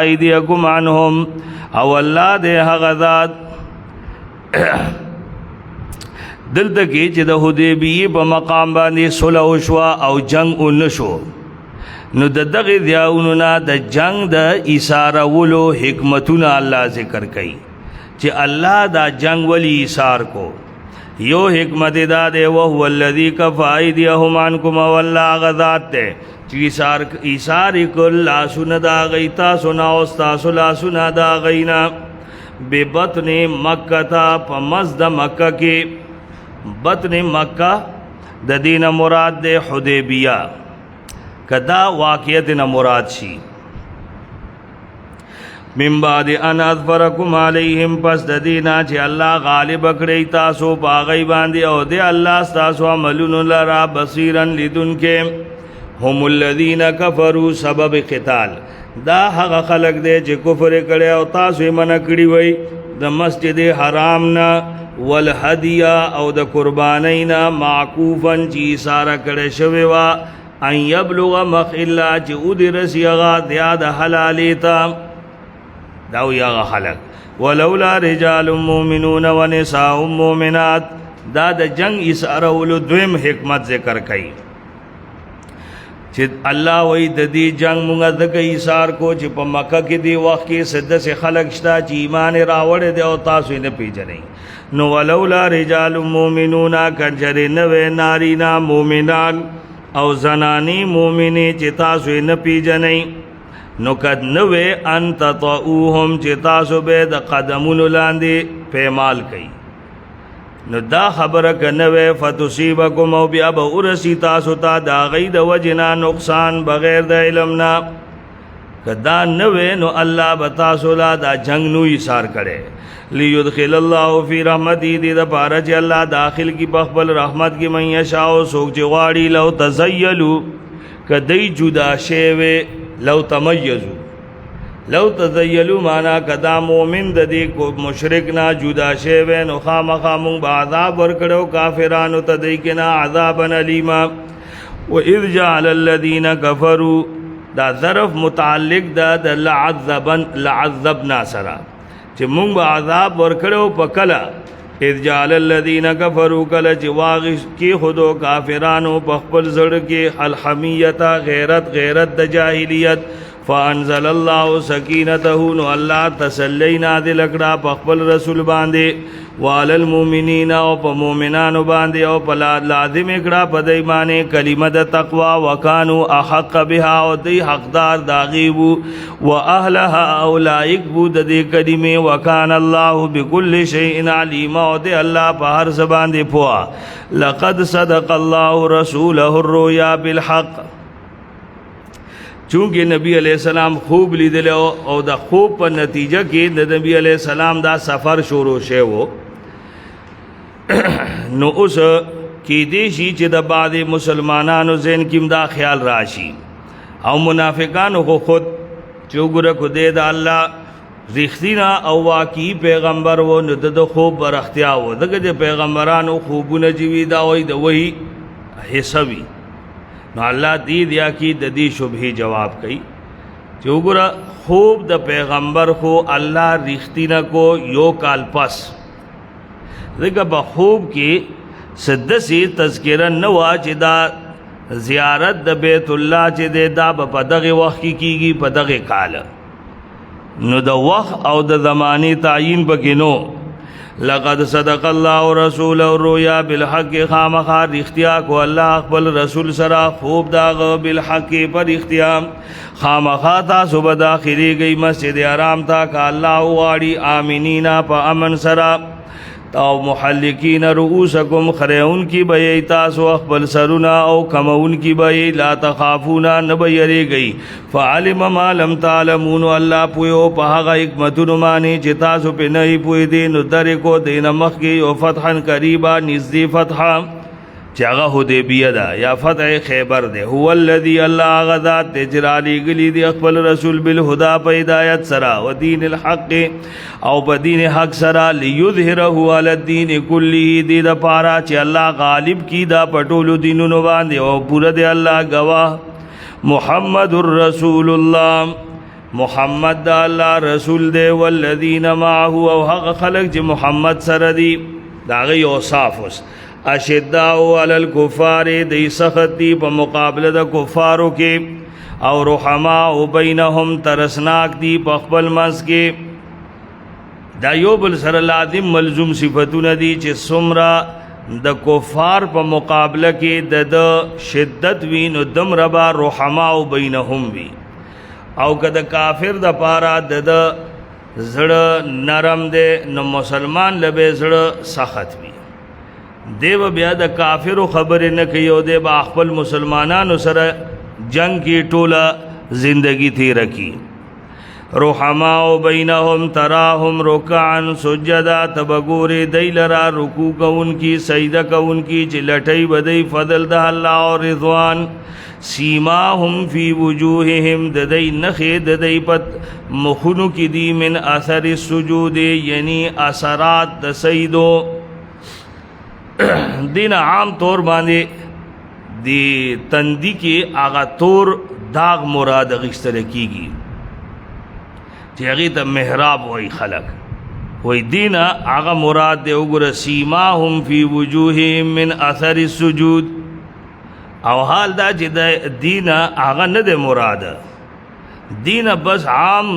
ایدیکم عنهم او الله دې هغه ذات دلته کې چې د حدیبیه په مقام باندې صلح وشوه او جنگ ونشو نو دغه دیاونو نه د جنگ د ایثارولو حکمتونه الله ذکر کوي چې الله دا جنگ ولی ایثار کو یو حکمت دا دی او هو الذی کفا ایدیهم عنکم والله غذات ته چې ایثار کول لاسونه دا غیتا سنا او تاسو لاسونه دا غینا ببطن مکه تا پمزد مکه کې بطن مکه د دینه مراد د حدیبیه کدا واقعیت نه مراد شي من بعد ان اظفرکم علیہم پس د دینا چې الله غالب کړی تاسو باغی باندې او د الله تاسو عملون لرا بصیرن لدونکم هم الذین کفروا سبب قتال دا هغه خلق دی چې کفر کړي او تاسو یې منع کړی وای د مسجد حرام نه والهدیا او د قربانینا معکوفا چې سارا کړي شوی وا ان یبلغ مخلا چې ودرسیغه د حلالیتا دا یا خلق ولولا رجال مؤمنون ونساء مؤمنات دا د جنگ اسرول دویم حکمت ذکر کړي چې الله وای د دې جنگ مونږه د ایثار کو چې په مکه کې دی وخت کې سده سے خلق شتا چې ایمان راوړ دی او تاسو نه پیژنئ نو ولولا رجال مؤمنون کجر نو نارینا مؤمنان او زنانی مؤمنی چې تاسو نه پیژنئ نو کد نو ان تطؤهم چې تاسو به د قدمونو لاندې پیمال کئ نو دا خبره کنوے فتصیبکم او بیا به ورسی تاسو ته دا غید وجنا نقصان بغیر د علمنا کدا نوے نو الله بتا سولا دا جنگ نو ایثار کړي لیدخل الله فی رحمتی دې د پاره چې الله داخل کی بخبل رحمت کی من یشاء سوک چې واړي لو تزیلوا کدی جدا شوه لو تمیزوا لو تزیلوا معنا کدا مومن د دې کو مشرک نا جدا شوه نو خامخا مون عذاب ورکړو کافرانو ته دې کنا عذاب الیما و اذ جعل الذين كفروا دا ظرف متعلق د لعذبنا سرا چې مون عذاب ورکړو پکلا اذ جعل الذين كفروا کل چې واغش کی خودو کافرانو په خپل زړه کې الحمیت غیرت د جاهلیت فانزل الله سکینته نو الله تسلی نازل کړه په خپل رسول باندې وعلى المؤمنین او په مؤمنانو باندې او په لازم کړه په دای باندې کلمه د تقوا وکانو احق بها او دی حقدار داغیبو واهلها اولئک بود دې کلمه وکان الله بكل شیء علیم او دی الله په هر څه باندې پوها لقد صدق الله رسوله الرؤيا بالحق چونکہ نبی علیہ السلام خوب لیدل او د خوب په نتیجه کې د نبی علیہ السلام دا سفر شروع شوه نو اوس کې دې شي چې د بعض مسلمانانو ذهن کې دا خیال راشي او منافقانو خو خود چوغره کو دې د الله رښتینا او واقعي پیغمبر و نو د خوب برختیا و دغه پیغمبرانو خوبونه جوی دا وای د وਹੀ حسابي نو الله دې دیا کی د دې شبهه جواب کئ چې وګوره خوب د پیغمبر خو الله رښتینا کو یو کال پس دغه په خوب کې سدسی تذکرہ نو چې دا زیارت د بیت الله چې دا په دغه وخت کې کیږي په دغه کال نو د وخت او د زمانه تعیین پکې نو لقد صدق الله رسوله الرؤيا بالحق خامخا اختیا کو الله خپل رسول سره خوب داغ بالحق پر اختیا خامخا تاسو به داخلي گئی مسجد حرام تا کا الله واړي امنینا په امن سره او محلقین رؤوسکم خریون کی بی تاسو خپل سرنا او کمون کی بی لا تخافونا نبیری گئی فعلم ما لم تعلمون الله پویو په هغه حکمتونو باندې چې تاسو په نه پوی دي نو درې کو دین مخ کې او فتحا قریبا نزدې فتحا چې هغه حدیبیه ده یا فتح خیبر ده هو الذی الله غذات تجرالی گلی دی خپل رسول بالهدى په ہدایت سرا و دین الحق او په دین حق سرا لیظهره علی الدین کله دی د پارا چې الله غالب کی دا پټولو دینونو باندې او پوره دی الله گواه محمد رسول الله محمد دا اللہ رسول دے والذین معه او حق خلق جی محمد سره دی دا غي اوصاف اوس اشداء علی الکفار دی سخت دی په مقابله د کفارو کې او رحماء بینهم ترسناک دی په خپل منځ کې دا یو بل سره لازم ملزوم صفاتونه دي چې څومره د کفار په مقابله کې د شدت وی نو دم ربا رحماء بینهم وی او که د کافر د پاره د زړه نرم دی نو مسلمان لبه زړه سخت وي دیو بیا د کافرو خبرې نه کوي او د خپل مسلمانانو سره جنگ کی ټوله زندگی تیر کی رحماء بینهم تراهم رکعا سجدا تبغور دیلرا رکوع کون کی سجدہ کون کی چې لټي بدی فضل د الله او رضوان سیماهم فی وجوههم ددی نخې ددی پت مخونو کی دی من اثر السجود یعنی اثرات د سجدو دین عام طور باندې دی تندی کې آغا تور داغ مراد غشتر کیږي چې هغه ته محراب وای خلق وای دین آغا مراد دی وګره سیماهم فی وجوههم من اثر السجود او حال دا چې د دین آغا نه دی مراد دین بس عام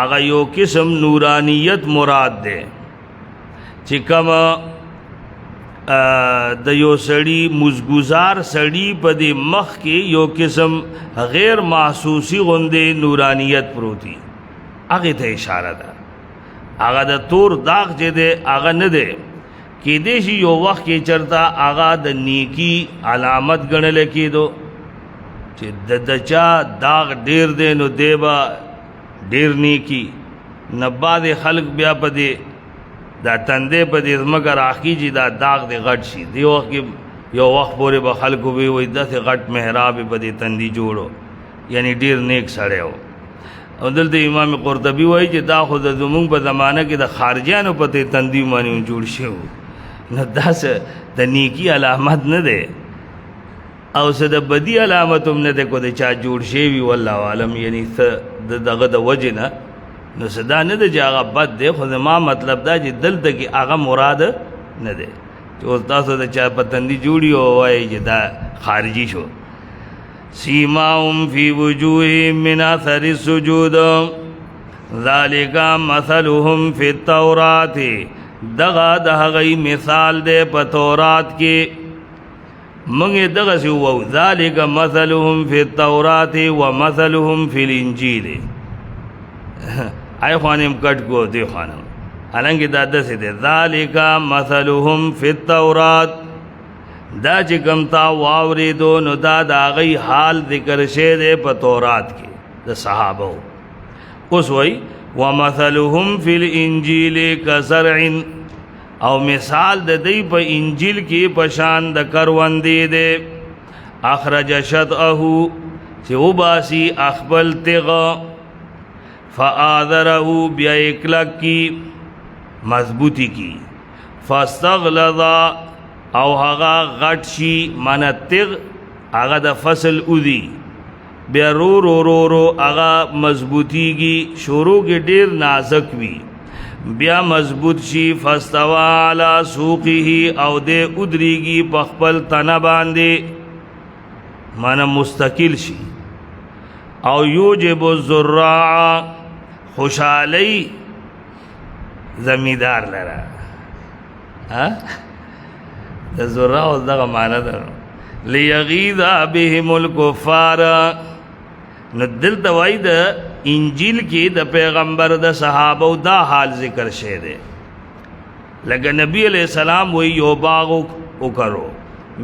آغا یو قسم نورانیت مراد دی چې کوم د یو سړی مزګزار سړی په دې مخ کې یو قسم غیر محسوسی غوندې نورانیت پروتي هغه ته اشاره ده هغه د تور داغ چې ده هغه نه ده کې دې شي یو وخت کې چرتا هغه د نیکی علامت ګڼل کېدو چې د چا داغ ډیر دی نو دیبا ډیر نیکی نباد خلق بیا په دې دا تندې په دې زمګر اخی چې دا داغ دی غټ شي دی وخت کې یو وخت پورې به خلکو وی وای داسې غټ محراب په دې تندې جوړو یعنی ډیر نیک سړی و او دلته امام قرطبي وایي چې دا خو د زمونږ په زمانه کې د خارجیانو په دې تندې باندې جوړ شو نو داسې د نیکی علامت نه ده او څه د بدی علامت هم نه ده کو د چا جوړ شي وی والله عالم یعنی دغه د وجه نه نو صدا نه ده چې هغه بد دی خو ما مطلب دا چې دلته کې هغه مراد نه ده چې اوس تاسو د چا پتندي جوړي او وایي چې دا خارجي شو سیماهم فی وجوههم من اثر السجود ذالک مثلهم فی التورات دغه د هغې مثال دی په تورات کې موږ دغه سی وو ذالک مثلهم فی التورات ومثلهم فی الانجیل آئی خوانیم کٹ کو دی خوانم حالانکہ دا دسی دے ذالک مثلهم فی التورات دا چې کم تا واوری دو نو دا غی حال ذکر شه دے پا تورات کی دا صحابو اس وی ومثلهم فی الانجیل کزرع او مثال د دی پا انجیل کی پشان د کروندی دے اخرج شطعه چه او باسی اخبل تغا فآذره بیا اکلک کی مضبوطی کی فاستغلظ او هغه غټ شي معنی تغ هغه د فصل اودي بیا رو رو رو رو هغه مضبوطیږي شروع کې ډیر نازک وي بیا مضبوط شي فاستوى على سوقه او د ادریږي په خپل تنه باندې معنی مستقل شي او یوجب الزراع خوشحالی زمیدار لرا د زراع دغه معنی ده لیغیظ بهم الکفار نو دلته وای د انجیل کې د پیغمبر د صحابه دا حال ذکر شه ده لکه نبی علیہ السلام وی یو باغ وکړو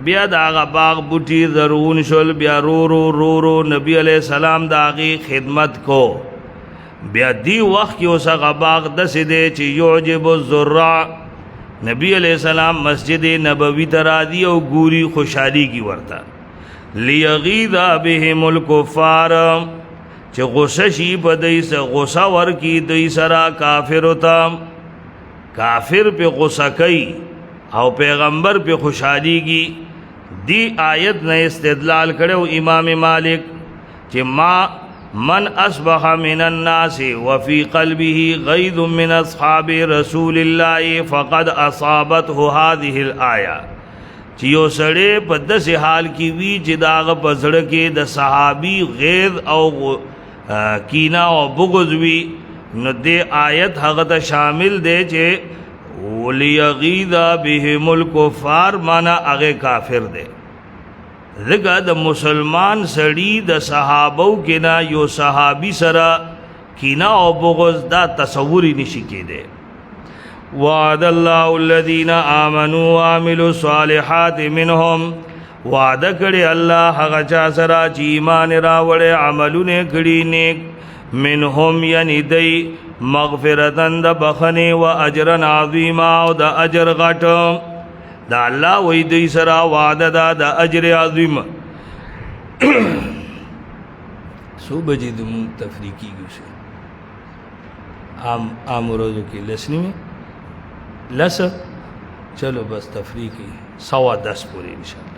بیا دا هغه باغ بوټي زرغون شول بیا رو رو رو رو نبی علیہ السلام دا غي خدمت کو بیا دی وخت کې اوس هغه باغ دسې دی چې یعجب الزراع نبی علیہ السلام مسجد نبوی ترادی او ګوري خوشحالی کی ورته لیغیظ بهم الکفار چې غصه شي په دای سره غصه ورکی دای سره کافر وتا کافر په غصه کوي او پیغمبر په خوشحالی کی دی آیت نه استدلال کړو امام مالک چې ما من اصبح من الناس وفي قلبه غيظ من اصحاب رسول الله فقد اصابته هذه الايه چې یو سړی په داسې حال کې وي چې داغه په زړه کې د صحابي غیظ او کینا او بغض وي نو دې آیت هغه ته شامل دی چې وليغيظ بهم الكفار معنا هغه کافر دی. ځکه د مسلمان سړی د صحابو کې نه یو صحابي سره کینا او بغض دا تصور نشي کېده. وعد الله الذين آمنوا وعملوا الصالحات منهم وعده کړي الله هغه چا سره چې ایمان راوړي عملونه کړي نیک منهم یعنی دی مغفرتن د بخنه و اجرا عظیما او د اجر غټ دا الله وې دوی سره وعده دا د اجر عظیم. سو بجې د مون تفریقی ګوشه عام روزو کې لسنی میں لس چلو بس تفریقی 10:15 پوری انشاءاللہ.